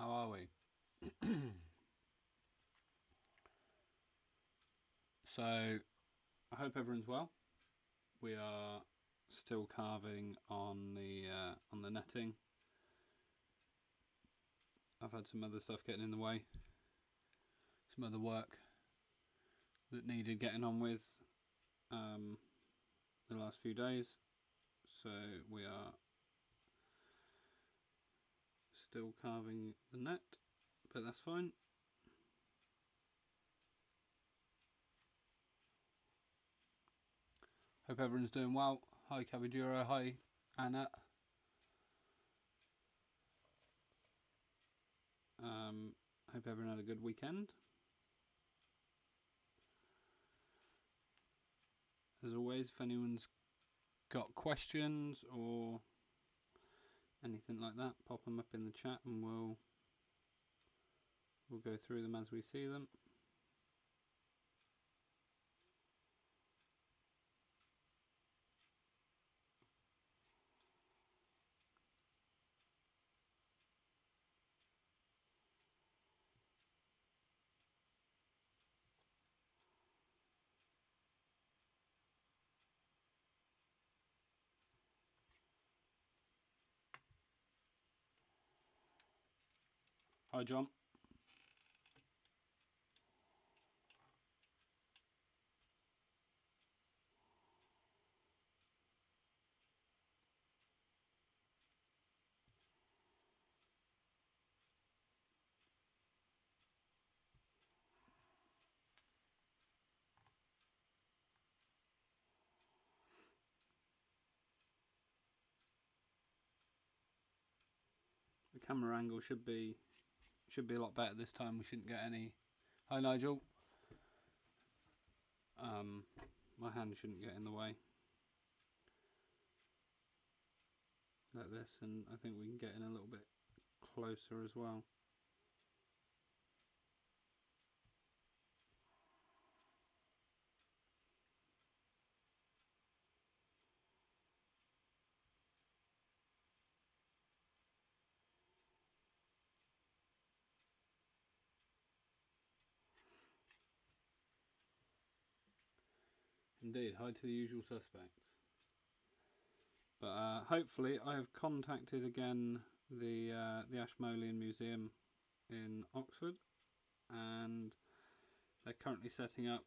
How are we? So, I hope everyone's well. We are still carving on the netting. I've had some other stuff getting in the way, some other work that needed getting on with the last few days. So we are still carving the net, but that's fine. Hope everyone's doing well. Hi Cabadura, hi Anna. Hope everyone had a good weekend. As always, if anyone's got questions or anything like that, pop them up in the chat and we'll go through them as we see them. Hi John. The camera angle should be a lot better this time. We shouldn't get any. Hi Nigel. My hand shouldn't get in the way like this, and I think we can get in a little bit closer as well. Indeed, hi to the usual suspects. But hopefully I have contacted again the Ashmolean Museum in Oxford, and they're currently setting up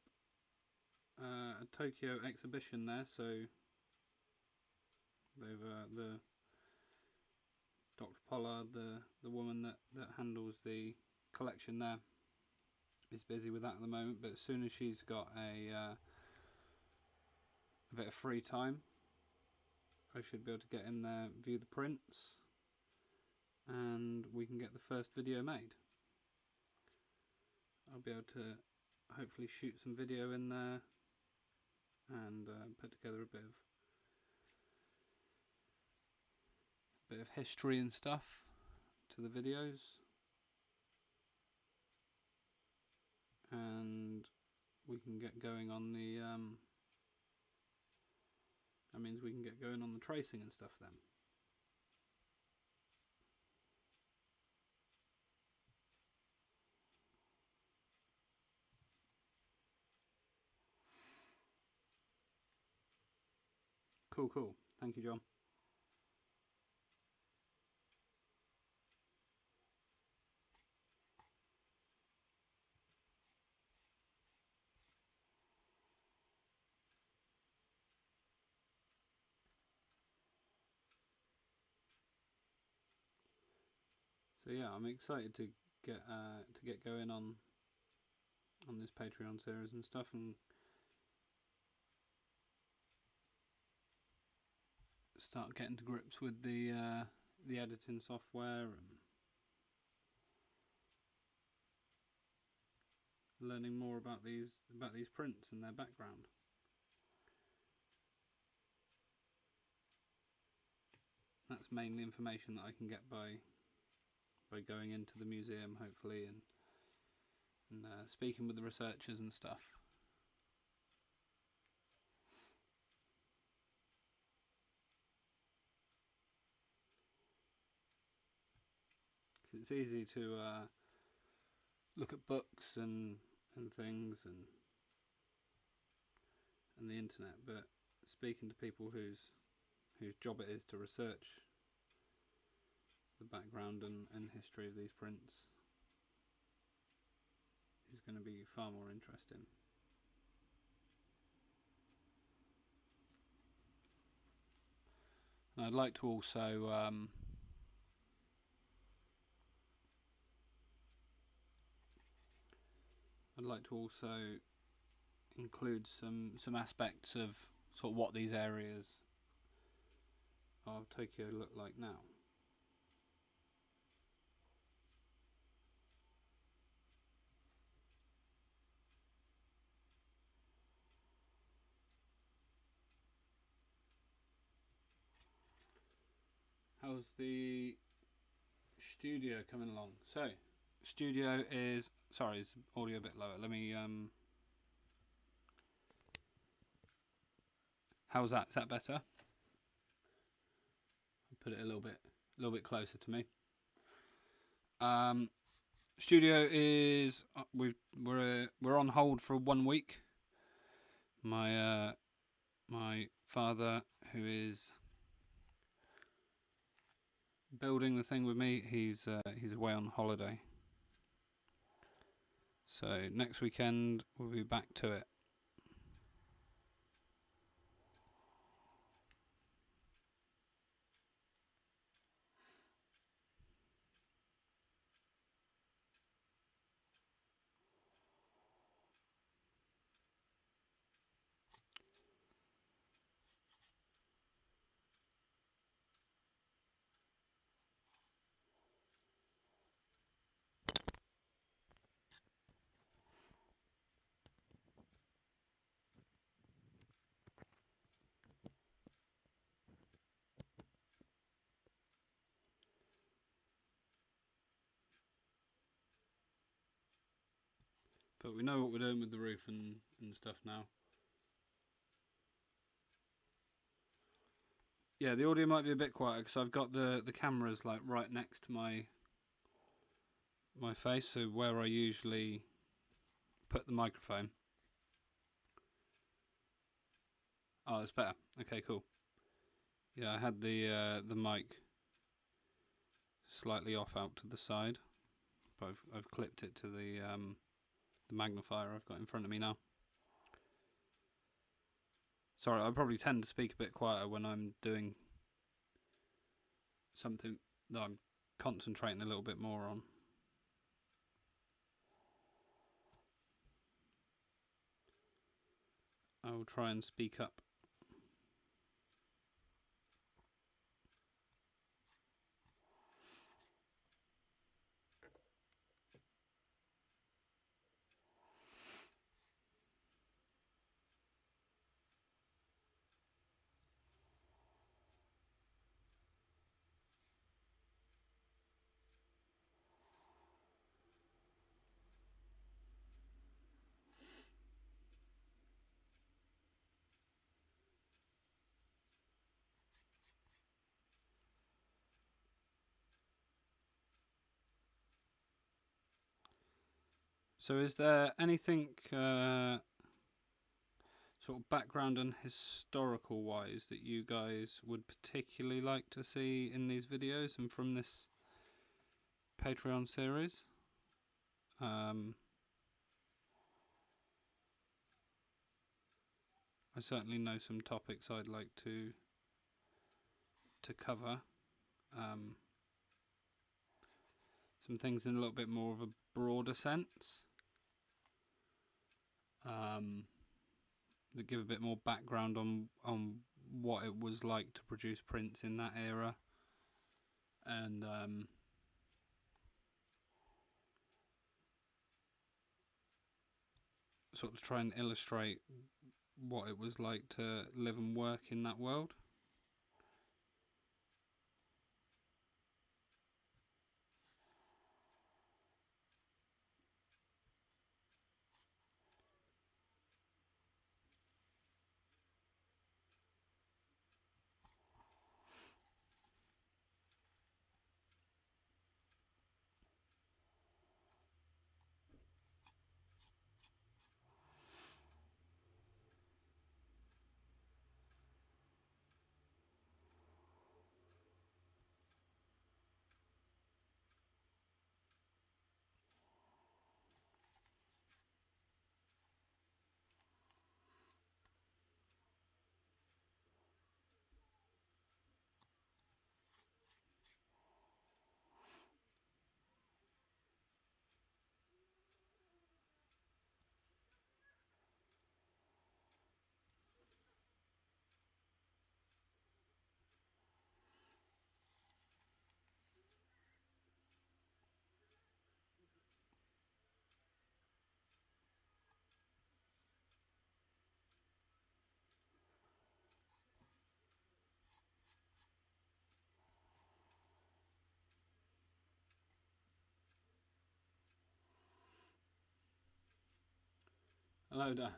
a Tokyo exhibition there. So they've the Dr. Pollard, the woman that handles the collection there, is busy with that at the moment. But as soon as she's got a bit of free time, I should be able to get in there, view the prints, and we can get the first video made. I'll be able to hopefully shoot some video in there and put together a bit of history and stuff to the videos, and we can get going on the that means we can get going on the tracing and stuff then. Cool. Thank you, John. So yeah, I'm excited to get going on this Patreon series and stuff, and start getting to grips with the editing software and learning more about these prints and their background. That's mainly information that I can get by going into the museum, hopefully, and speaking with the researchers and stuff. It's easy to look at books and things and the internet, but speaking to people whose job it is to research the background and history of these prints is going to be far more interesting. And I'd like to also include some aspects of sort of what these areas of Tokyo look like now. How's the studio coming along? So, studio is... Sorry, is audio a bit lower? Let me... How's that? Is that better? I'll put it a little bit closer to me. Studio is... we're on hold for 1 week. My father, who is building the thing with me, he's away on holiday. So next weekend we'll be back to it. But we know what we're doing with the roof and stuff now. Yeah, the audio might be a bit quieter because I've got the cameras like right next to my face, so where I usually put the microphone. Oh, it's better. Okay, cool. Yeah, I had the mic slightly off out to the side, but I've clipped it to the magnifier I've got in front of me now. Sorry, I probably tend to speak a bit quieter when I'm doing something that I'm concentrating a little bit more on. I will try and speak up. So is there anything sort of background and historical wise that you guys would particularly like to see in these videos and from this Patreon series? I certainly know some topics I'd like to cover. Some things in a little bit more of a broader sense. That give a bit more background on what it was like to produce prints in that era, and sort of try and illustrate what it was like to live and work in that world. Hello, Dad.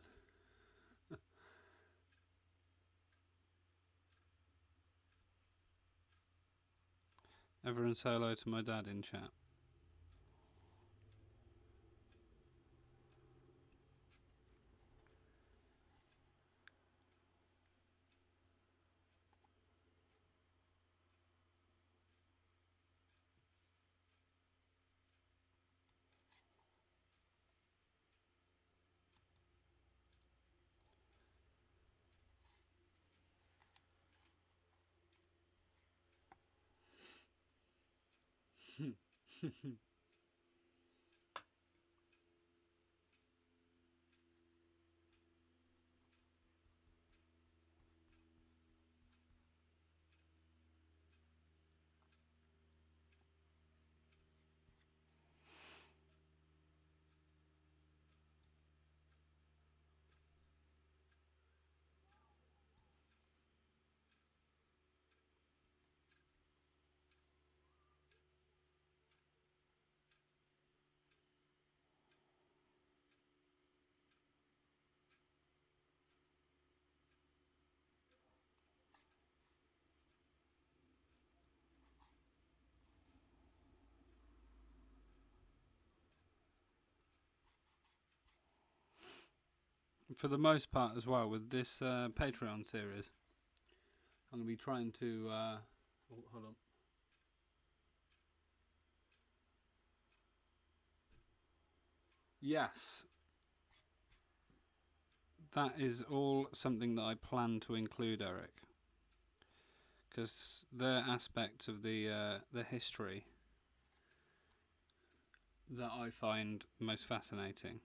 Everyone say hello to my dad in chat. For the most part, as well, with this Patreon series, I'm going to be trying to. Oh, hold on. Yes, that is all something that I plan to include, Eric, because they're aspects of the history that I find most fascinating,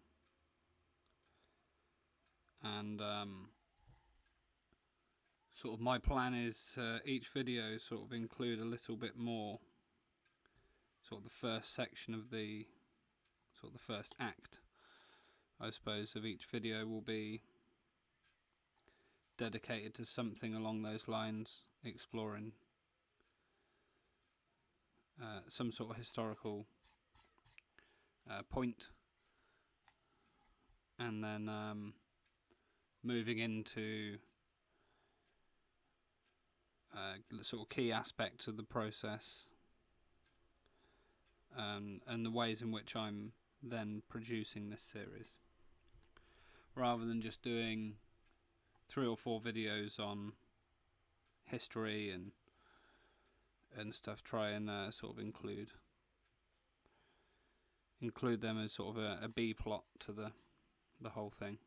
and sort of my plan is each video sort of include a little bit more. Sort of the first section of the sort of the first act, I suppose, of each video will be dedicated to something along those lines, exploring some sort of historical point, and then moving into sort of key aspects of the process, and the ways in which I'm then producing this series, rather than just doing 3 or 4 videos on history and stuff. Try and sort of include them as sort of a B plot to the whole thing.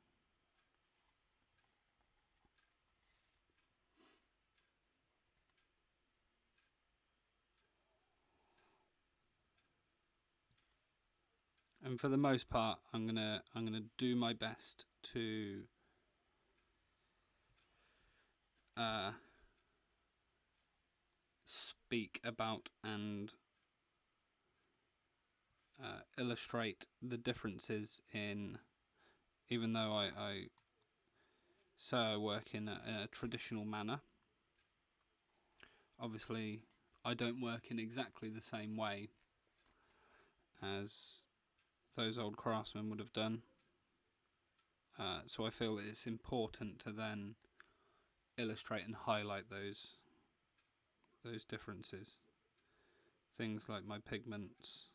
And for the most part, I'm gonna do my best to speak about and illustrate the differences in, even though I say I work in a traditional manner, obviously I don't work in exactly the same way as those old craftsmen would have done. So I feel it's important to then illustrate and highlight those differences. Things like my pigments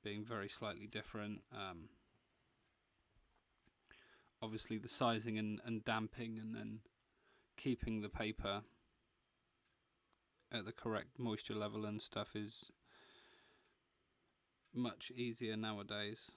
being very slightly different. Obviously the sizing and damping, and then keeping the paper at the correct moisture level and stuff is much easier nowadays.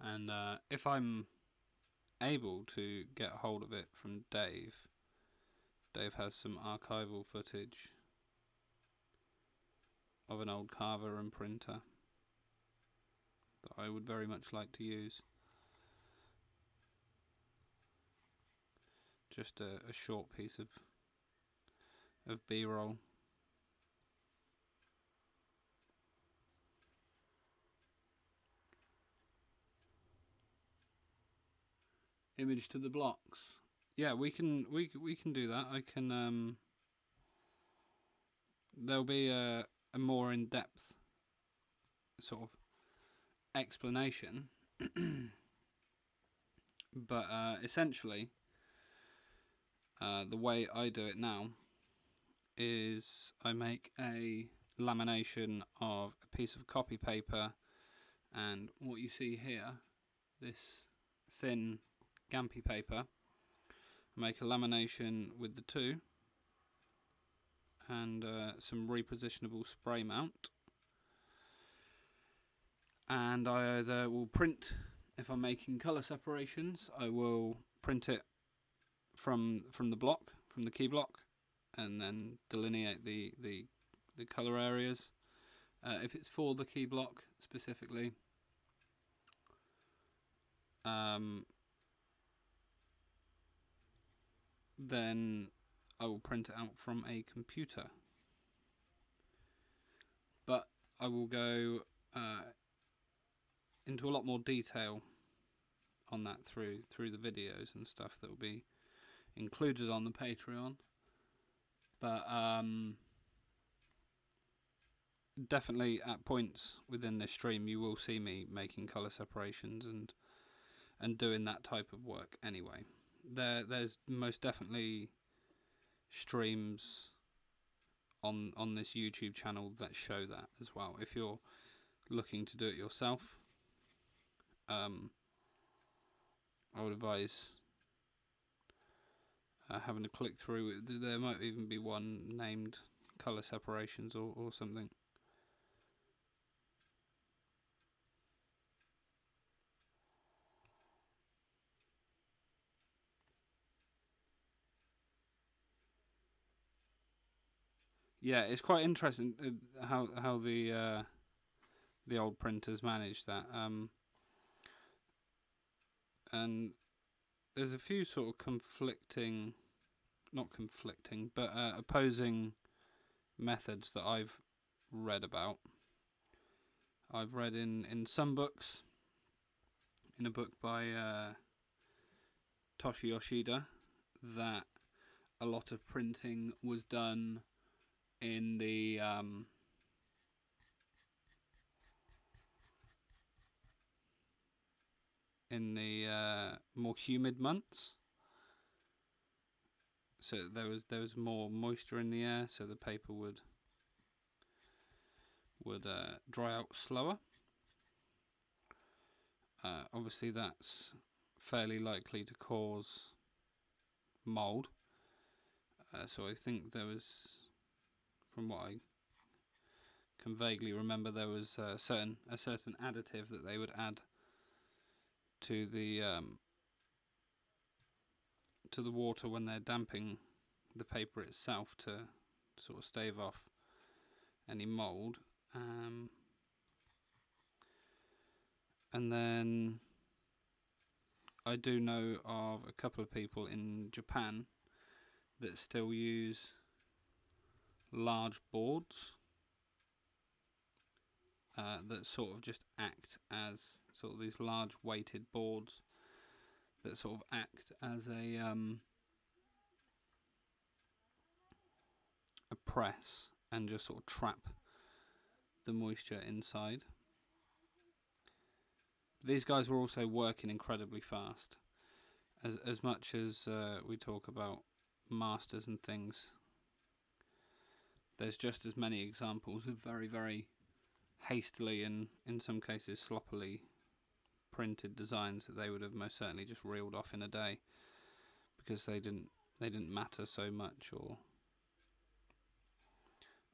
And if I'm able to get hold of it from Dave has some archival footage of an old carver and printer that I would very much like to use. just a short piece of B-roll. Image to the blocks. Yeah, we can do that. I can there'll be a more in-depth sort of explanation, but essentially the way I do it now is I make a lamination of a piece of copy paper, and what you see here, this thin Gampi paper, I make a lamination with the two and some repositionable spray mount, and I either will print, if I'm making colour separations, I will print it from the block, from the key block, and then delineate the colour areas. If it's for the key block specifically, then I will print it out from a computer. But I will go into a lot more detail on that through the videos and stuff that will be included on the Patreon. But definitely at points within this stream you will see me making colour separations and doing that type of work anyway. There's most definitely streams on this YouTube channel that show that as well. If you're looking to do it yourself, I would advise having a click through. There might even be one named colour separations or something. Yeah, it's quite interesting how the old printers managed that. And there's a few sort of opposing methods that I've read about. I've read in some books, in a book by Toshi Yoshida, that a lot of printing was done in the more humid months. So there was more moisture in the air, so the paper would dry out slower. Obviously, that's fairly likely to cause mould. So I think there was, from what I can vaguely remember, there was a certain additive that they would add to the water when they're damping the paper itself to sort of stave off any mould. And then I do know of a couple of people in Japan that still use large boards that sort of just act as sort of these large weighted boards that sort of act as a press and just sort of trap the moisture inside. These guys were also working incredibly fast. As much as we talk about masters and things, there's just as many examples of very, very hastily and in some cases sloppily printed designs that they would have most certainly just reeled off in a day because they didn't matter so much or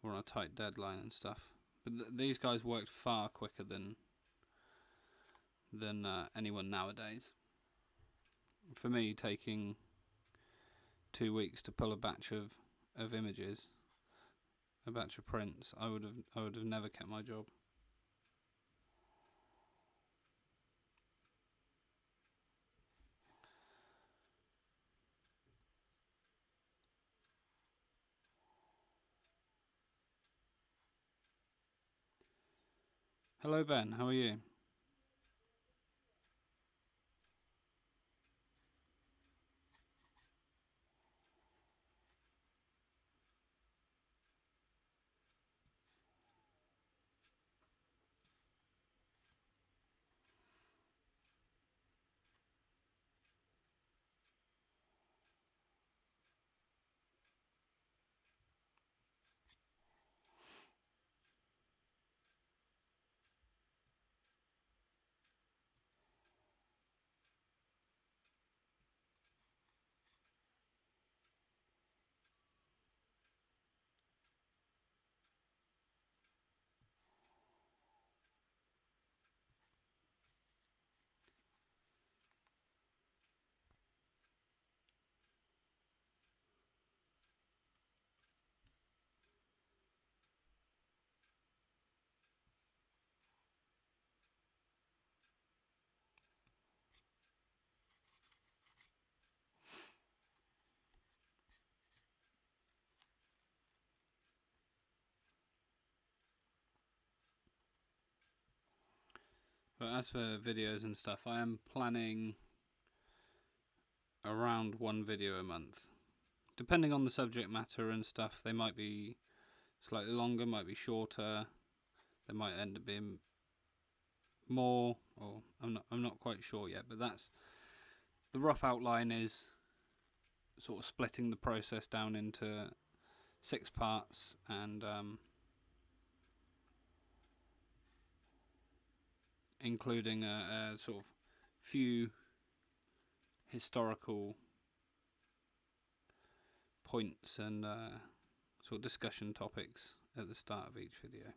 on a tight deadline and stuff. But these guys worked far quicker than anyone nowadays. For me, taking 2 weeks to pull a batch of images, a batch of prints, I would have never kept my job. Hello Ben, how are you? But as for videos and stuff, I am planning around one video a month. Depending on the subject matter and stuff, they might be slightly longer, might be shorter. They might end up being more, or I'm not quite sure yet. But that's the rough outline, is sort of splitting the process down into 6 parts, and including a sort of few historical points and sort of discussion topics at the start of each video.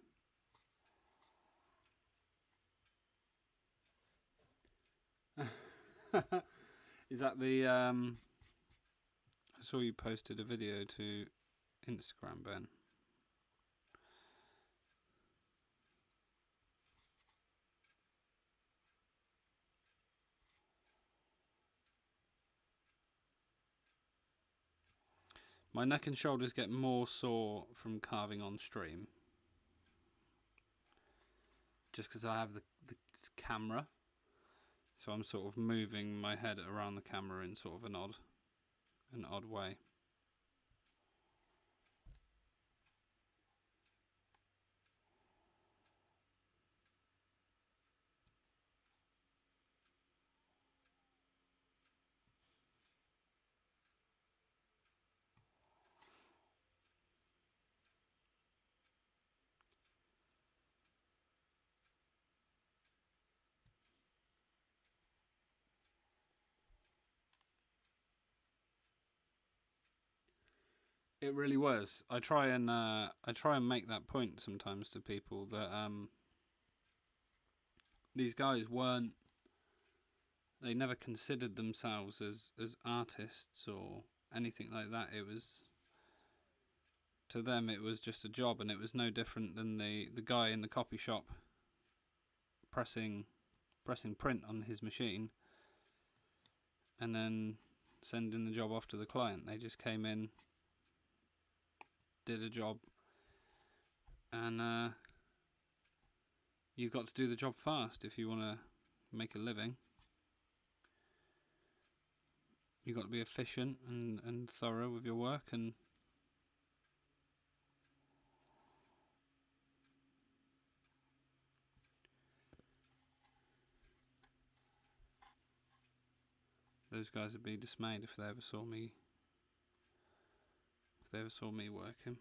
Is that the I saw you posted a video to Instagram, Ben. My neck and shoulders get more sore from carving on stream, just because I have the camera, so I'm sort of moving my head around the camera in sort of an odd way. It really was. I try and make that point sometimes to people that these guys weren't. They never considered themselves as artists or anything like that. It was, to them, it was just a job, and it was no different than the guy in the copy shop pressing print on his machine and then sending the job off to the client. They just came in, did a job, and you've got to do the job fast if you want to make a living. You've got to be efficient and thorough with your work, and those guys would be dismayed if they ever saw me working.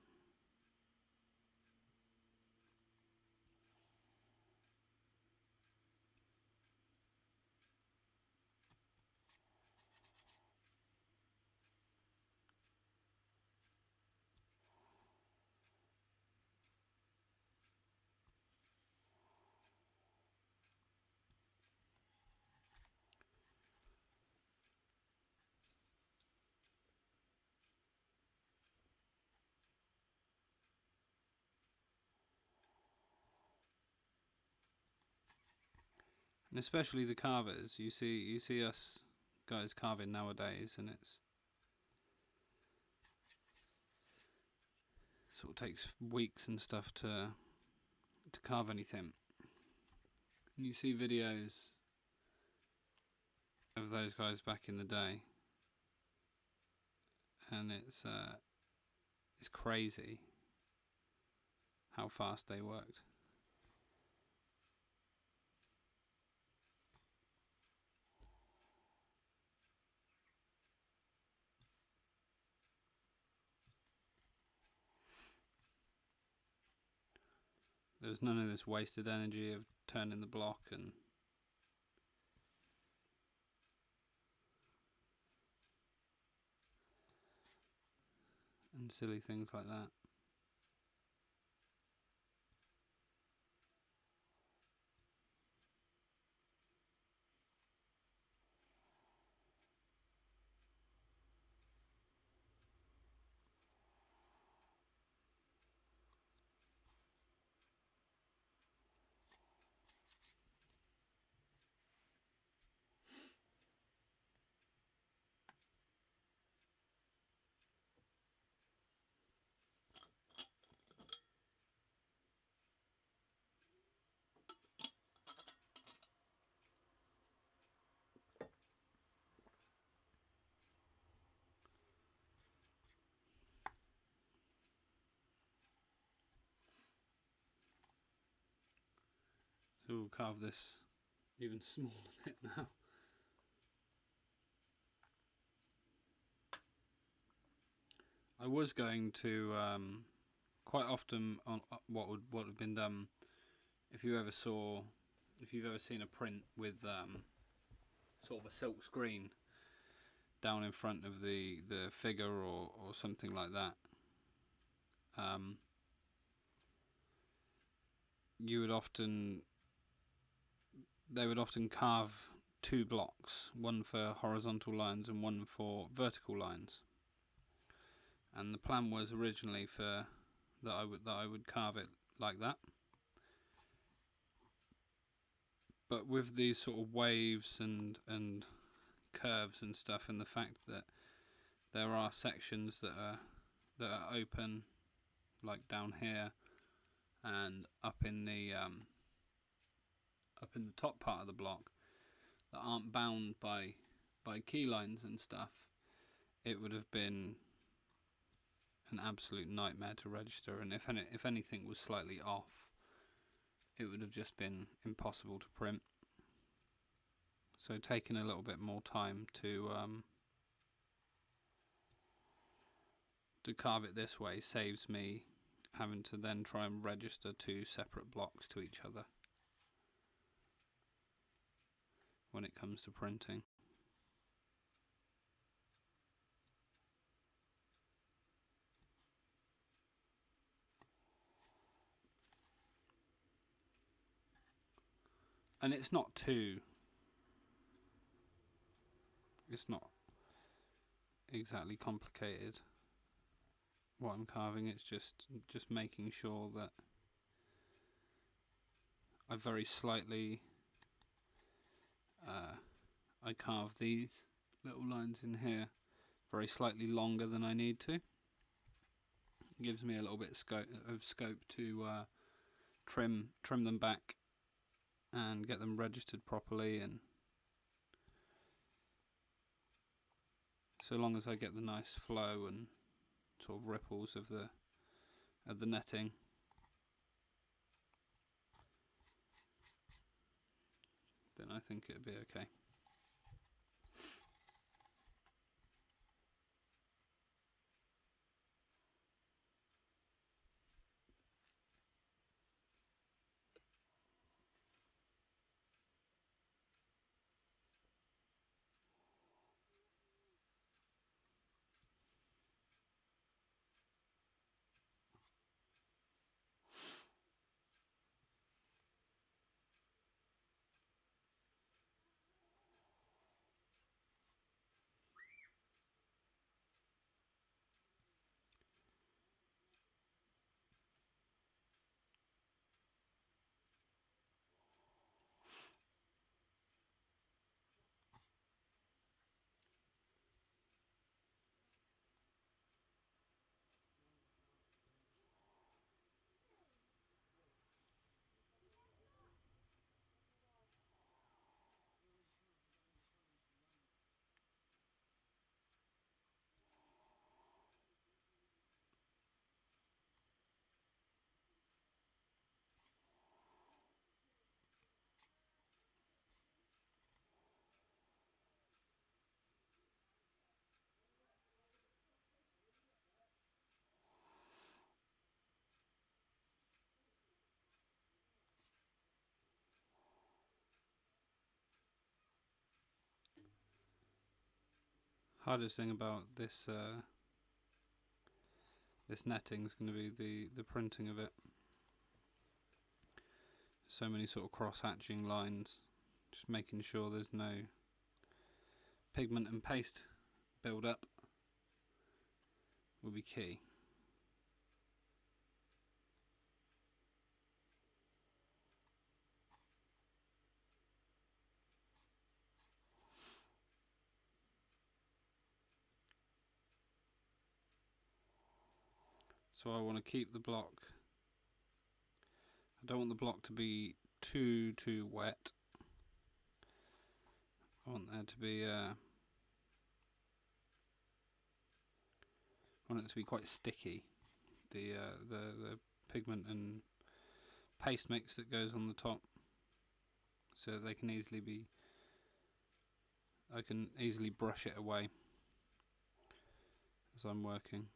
And especially the carvers, you see us guys carving nowadays, and it's sort of takes weeks and stuff to carve anything. You see videos of those guys back in the day, and it's crazy how fast they worked. There was none of this wasted energy of turning the block and silly things like that. So we'll carve this even smaller bit now. I was going to quite often on what would have been done if you've ever seen a print with sort of a silk screen down in front of the figure or something like that. They would often carve two blocks, one for horizontal lines and one for vertical lines. And the plan was originally that I would carve it like that. But with these sort of waves and curves and stuff, and the fact that there are sections that are open, like down here and up in the top part of the block, that aren't bound by key lines and stuff, it would have been an absolute nightmare to register. And if anything was slightly off, it would have just been impossible to print. So taking a little bit more time to carve it this way saves me having to then try and register two separate blocks to each other when it comes to printing. And it's not exactly complicated what I'm carving. It's just making sure that I very slightly I carve these little lines in here very slightly longer than I need to. It gives me a little bit of scope to trim them back and get them registered properly, and so long as I get the nice flow and sort of ripples of the netting, then I think it'll be okay. Hardest thing about this this netting is going to be the printing of it. So many sort of cross-hatching lines, just making sure there's no pigment and paste build up will be key. So I want to keep the block, I don't want the block to be too wet. I want there to be I want it to be quite sticky, the pigment and paste mix that goes on the top, so they can easily be, I can easily brush it away as I'm working.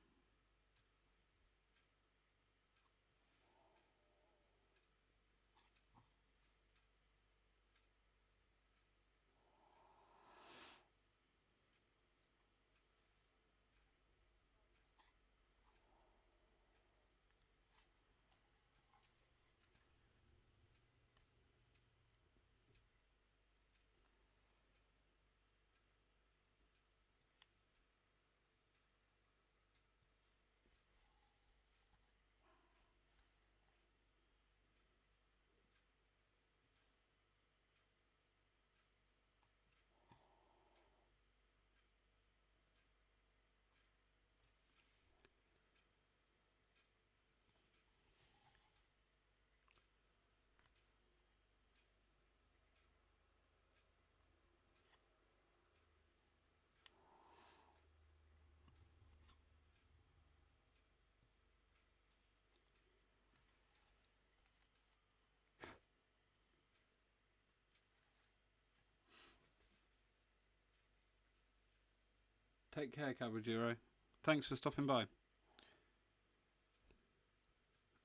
Take care, Caballero. Thanks for stopping by.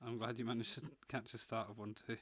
I'm glad you managed to catch the start of one too.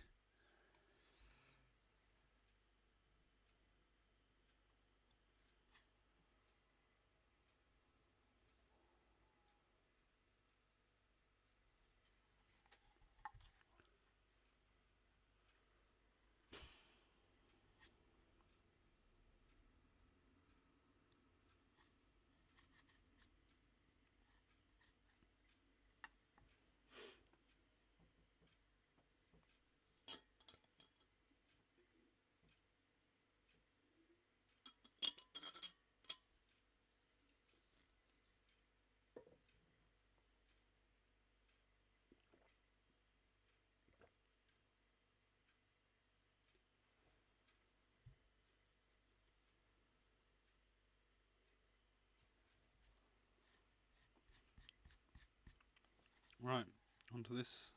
Right, onto this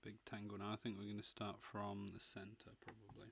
big tangle now. I think we're going to start from the centre probably.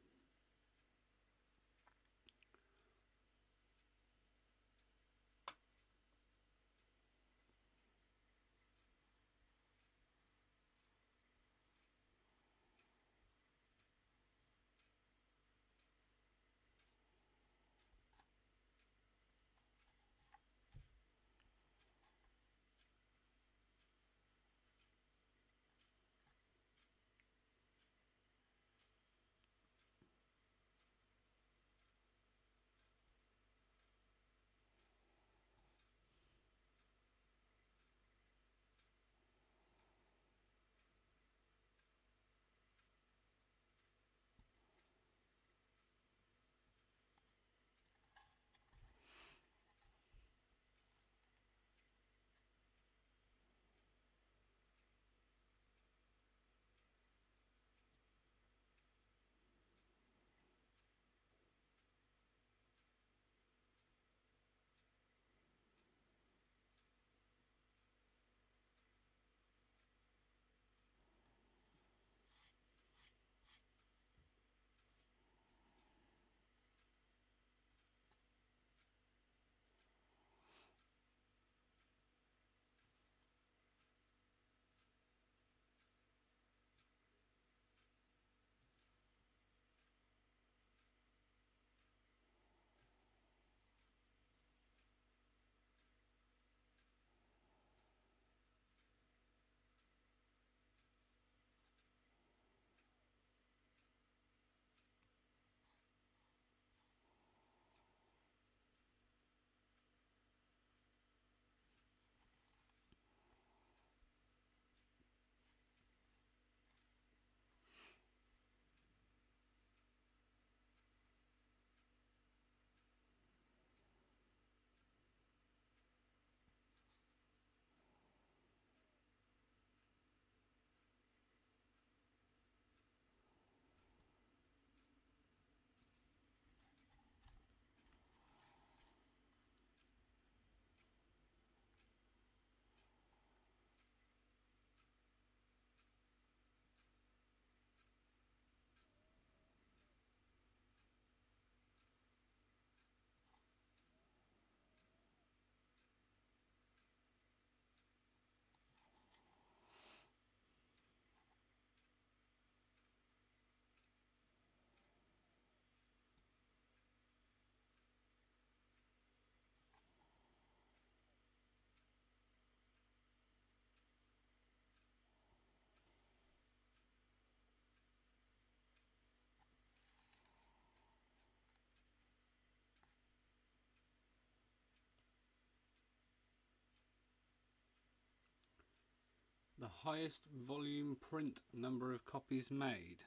The highest volume print number of copies made.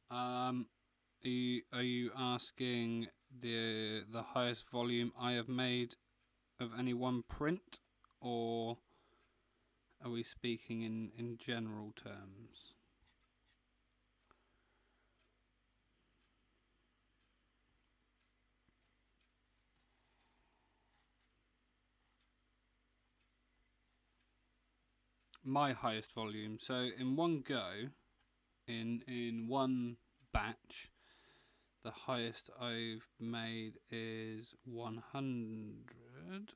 Are you asking the highest volume I have made of any one print, or are we speaking in general terms? My highest volume. So in one go, in one batch, the highest I've made is 100,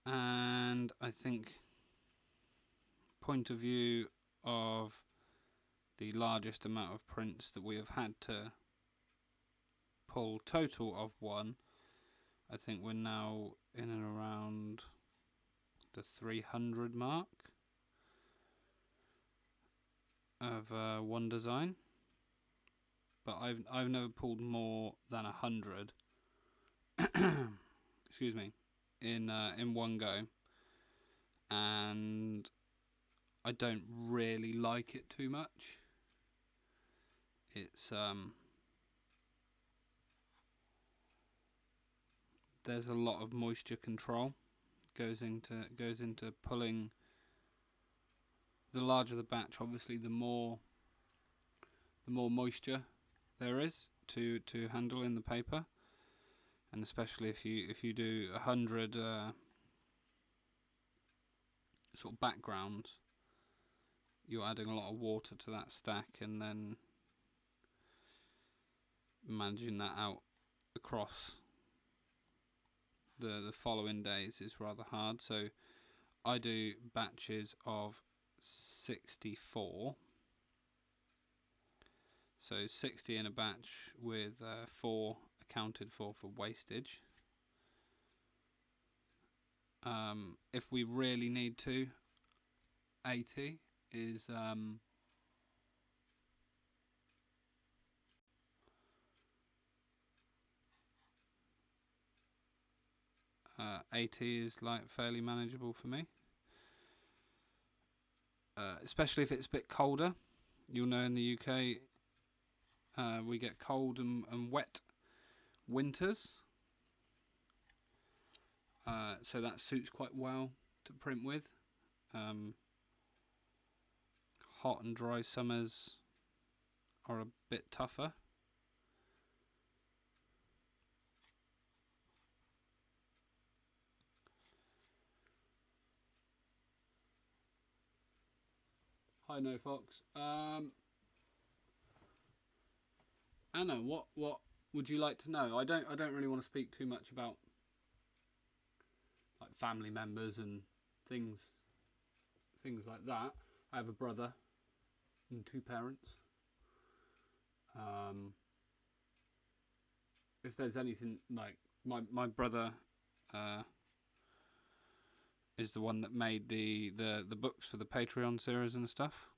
and I think, point of view of the largest amount of prints that we have had to pull total of one, I think we're now in and around the 300 mark of one design. But I've never pulled more than 100 excuse me, in one go, and I don't really like it too much. It's there's a lot of moisture control goes into pulling. The larger the batch, obviously, the more moisture there is to handle in the paper, and especially if you do 100 sort of backgrounds, you're adding a lot of water to that stack, and then managing that out across the following days is rather hard. So I do batches of 64. So 60 in a batch with 4 accounted for wastage. If we really need to, 80 is 80 is like fairly manageable for me. Especially if it's a bit colder. You'll know in the UK we get cold and wet winters, so that suits quite well to print with. Hot and dry summers are a bit tougher. Hi, No Fox. Anna, what would you like to know? I don't really want to speak too much about like family members and things like that. I have a brother and 2 parents. If there's anything like my brother is the one that made the books for the Patreon series and stuff.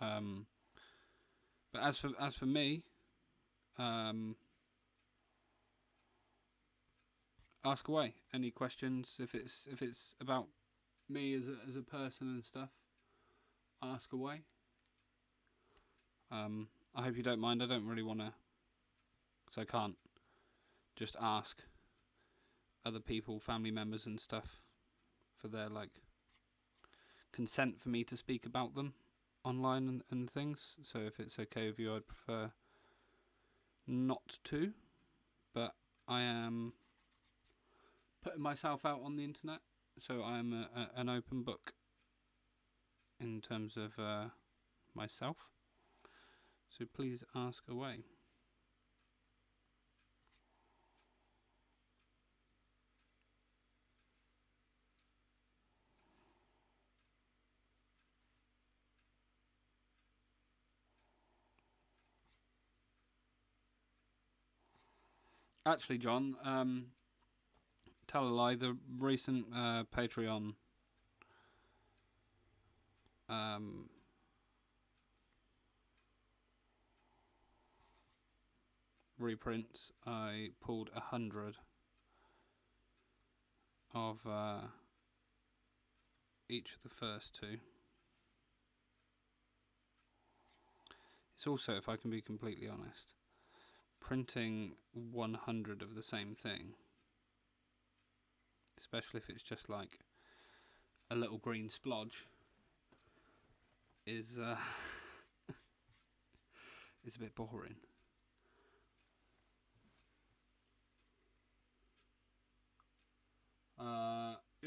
But as for me, ask away. Any questions? If it's about me as a person and stuff, ask away. I hope you don't mind. I don't really want to, because I can't just ask other people, family members and stuff, for their like consent for me to speak about them online and things. So if it's okay with you, I'd prefer not to. But I am putting myself out on the internet, so I am an open book in terms of myself. So please ask away. Actually, John, tell a lie. The recent Patreon reprints, I pulled 100 of each of the first two. It's also, if I can be completely honest, printing 100 of the same thing, especially if it's just like a little green splodge, is is a bit boring.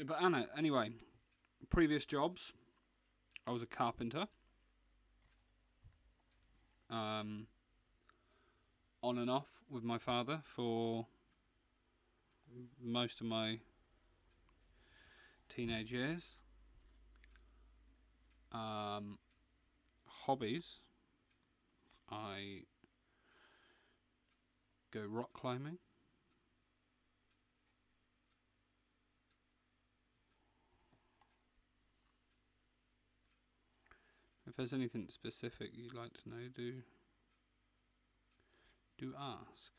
But Anna, anyway, previous jobs, I was a carpenter. On and off with my father for most of my teenage years. Hobbies, I go rock climbing. If there's anything specific you'd like to know, do ask.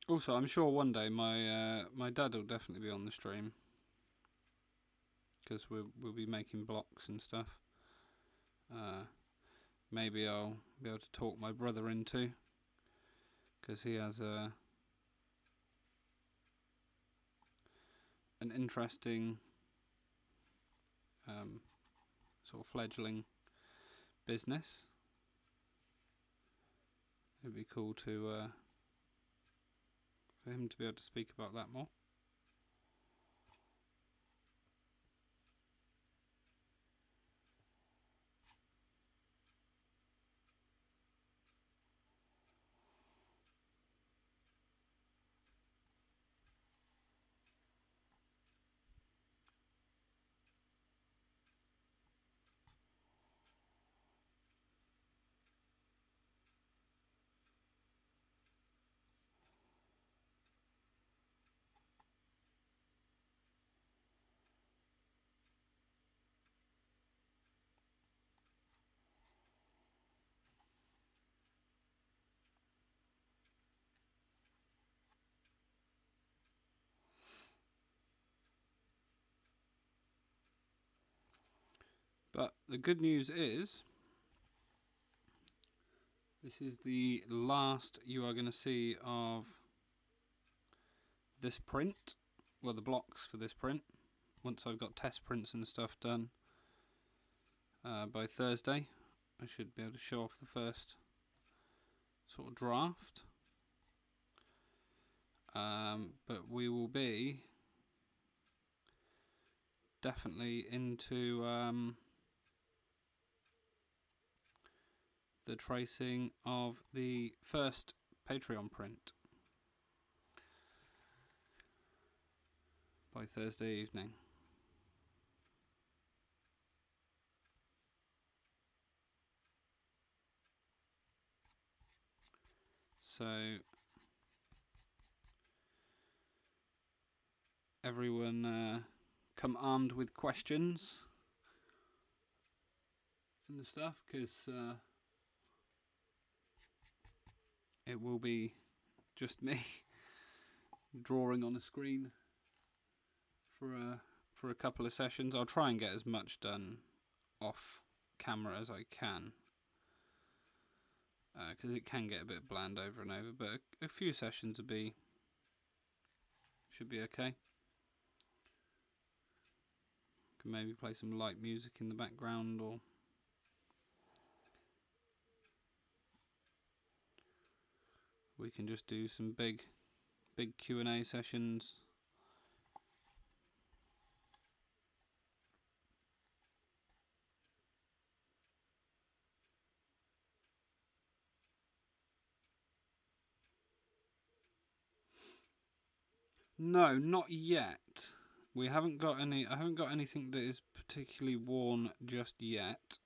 Also, I'm sure one day my dad will definitely be on the stream, because we'll be making blocks and stuff. Maybe I'll be able to talk my brother into, because he has an interesting sort of fledgling business. It'd be cool to for him to be able to speak about that more. But the good news is, this is the last you are going to see of this print, well, the blocks for this print. Once I've got test prints and stuff done by Thursday, I should be able to show off the first sort of draft. But we will be definitely into the tracing of the first Patreon print by Thursday evening. So everyone come armed with questions and stuff, because it will be just me drawing on a screen for a couple of sessions. I'll try and get as much done off camera as I can, because it can get a bit bland over and over, but a few sessions should be okay. Can maybe play some light music in the background, or we can just do some big Q&A sessions. No, not yet. We haven't got any. I haven't got anything that is particularly worn just yet.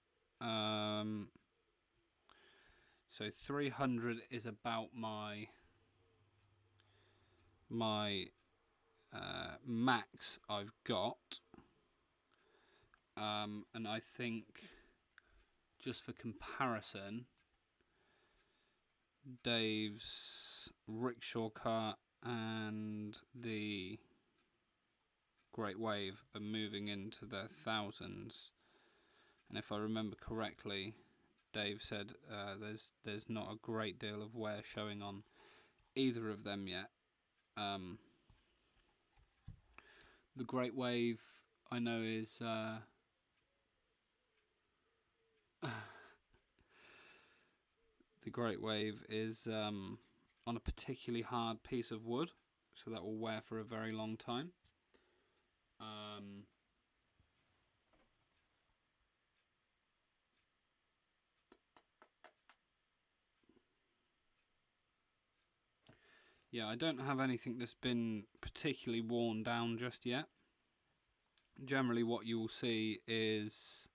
So 300 is about my max I've got, and I think, just for comparison, Dave's rickshaw cart and the Great Wave are moving into their thousands, and if I remember correctly, Dave said there's not a great deal of wear showing on either of them yet. The Great Wave, I know, is the Great Wave is on a particularly hard piece of wood, so that will wear for a very long time. Yeah, I don't have anything that's been particularly worn down just yet. Generally what you will see is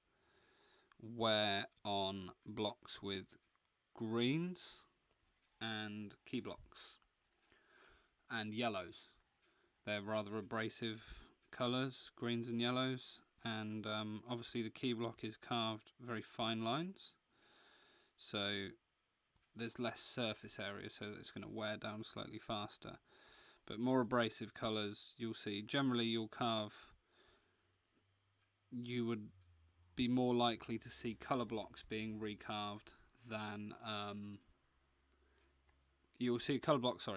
wear on blocks with greens and key blocks and yellows. They're rather abrasive colours, greens and yellows, and obviously the key block is carved very fine lines, so there's less surface area, so that it's going to wear down slightly faster. But more abrasive colours, you'll see, generally you would be more likely to see colour blocks being recarved than you'll see colour blocks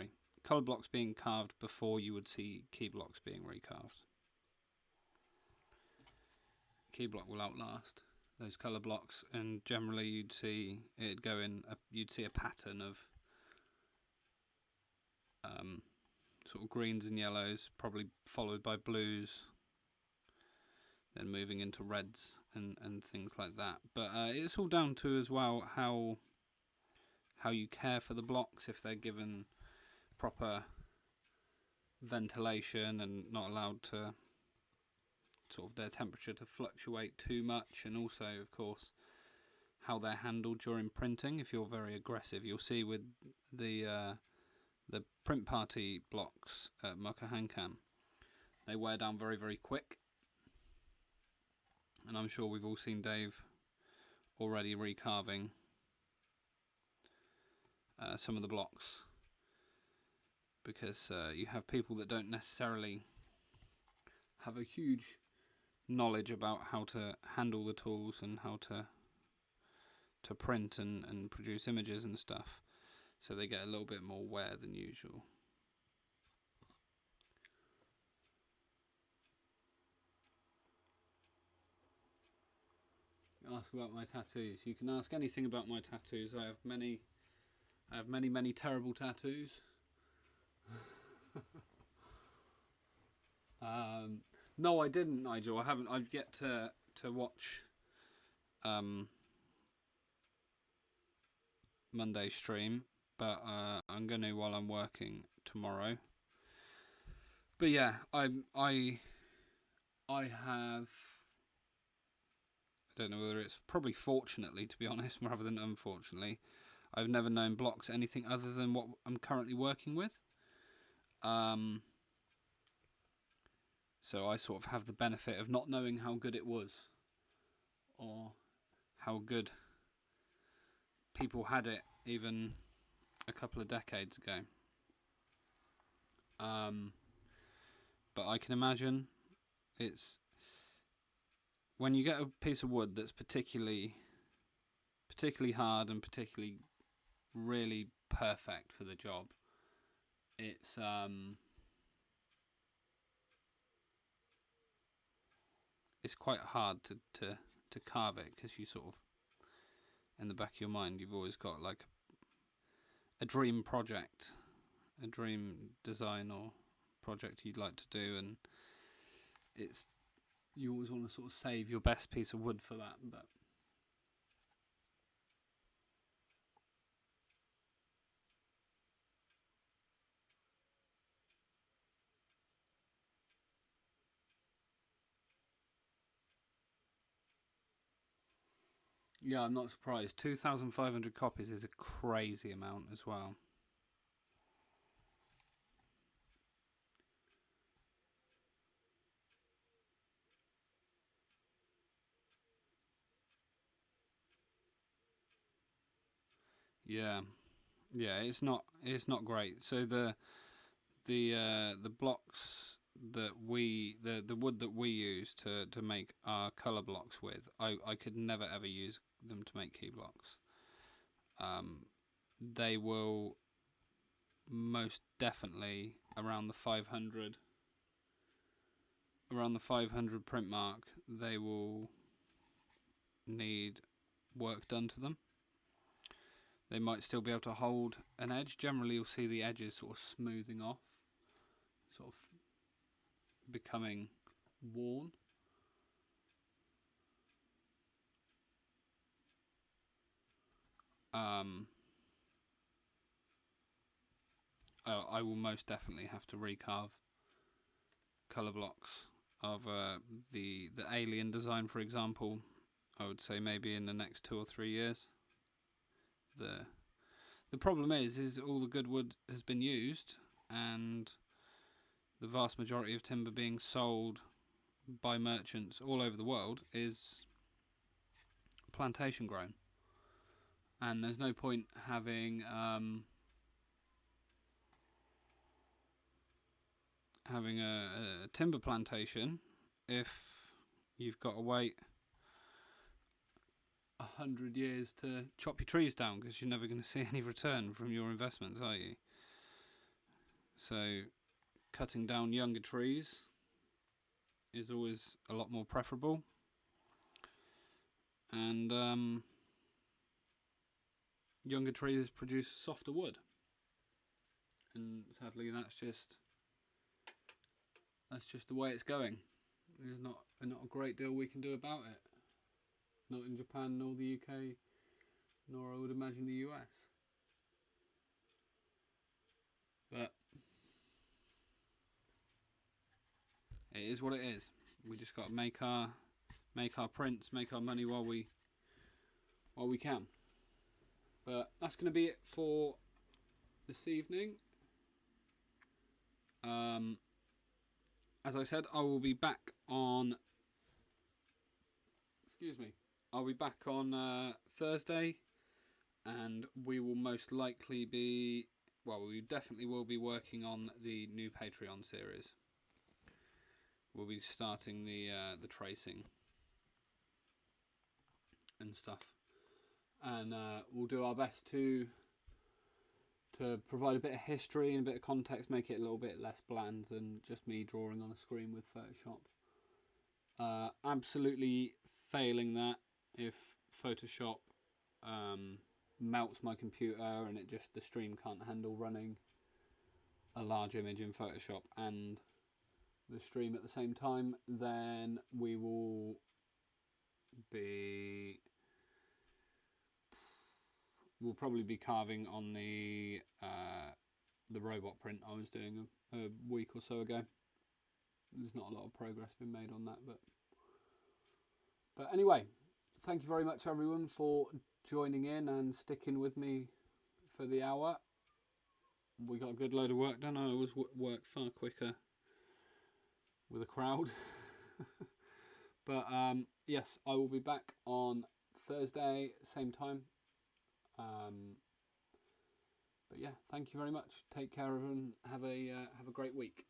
being carved before you would see key blocks being recarved. Key block will outlast those colour blocks, and generally you'd see it go in. You'd see a pattern of sort of greens and yellows, probably followed by blues, then moving into reds and things like that. But it's all down to as well how you care for the blocks, if they're given proper ventilation and not allowed to sort of their temperature to fluctuate too much, and also of course how they're handled during printing. If you're very aggressive, you'll see with the print party blocks at Mocha-Hankan, they wear down very, very quick, and I'm sure we've all seen Dave already recarving some of the blocks, because you have people that don't necessarily have a huge knowledge about how to handle the tools and how to print and produce images and stuff, so they get a little bit more wear than usual. Ask about my tattoos. You can ask anything about my tattoos. I have many terrible tattoos. No, I didn't, Nigel. I haven't. I've yet to watch Monday's stream, but I'm going to while I'm working tomorrow. But yeah, I have. I don't know whether it's probably fortunately, to be honest, rather than unfortunately, I've never known blocks anything other than what I'm currently working with. So I sort of have the benefit of not knowing how good it was, or how good people had it even a couple of decades ago. But I can imagine it's when you get a piece of wood that's particularly hard and particularly really perfect for the job, it's quite hard to carve it, because you sort of, in the back of your mind, you've always got like a dream project, a dream design or project you'd like to do, and you always want to sort of save your best piece of wood for that. But Yeah, I'm not surprised. 2,500 copies is a crazy amount as well. Yeah, yeah, it's not great. So the blocks that the wood that we use to make our color blocks with, I could never ever use them to make key blocks. They will most definitely around the 500 print mark, they will need work done to them. They might still be able to hold an edge. Generally you'll see the edges sort of smoothing off, sort of becoming worn. I will most definitely have to recarve color blocks of the alien design, for example. I would say maybe in the next 2 or 3 years. The problem is all the good wood has been used, and the vast majority of timber being sold by merchants all over the world is plantation grown, and there's no point having a timber plantation if you've got to wait 100 years to chop your trees down, because you're never going to see any return from your investments, are you? So cutting down younger trees is always a lot more preferable, and younger trees produce softer wood, and sadly that's just the way it's going. There's not a great deal we can do about it. Not in Japan, nor the UK, nor I would imagine the US. But it is what it is. We just got to make our prints, make our money while we can. But that's going to be it for this evening. As I said, I will be back on. Excuse me. I'll be back on Thursday, and we will most likely be. Well, we definitely will be working on the new Patreon series. We'll be starting the tracing and stuff, and we'll do our best to provide a bit of history and a bit of context, make it a little bit less bland than just me drawing on a screen with Photoshop. Absolutely failing that if Photoshop melts my computer and the stream can't handle running a large image in Photoshop and the stream at the same time, then we'll probably be carving on the robot print I was doing a week or so ago. There's not a lot of progress been made on that, but anyway, thank you very much everyone for joining in and sticking with me for the hour. We got a good load of work done. I always work far quicker with a crowd. But yes, I will be back on Thursday, same time. But yeah, thank you very much. Take care, everyone. Have a great week.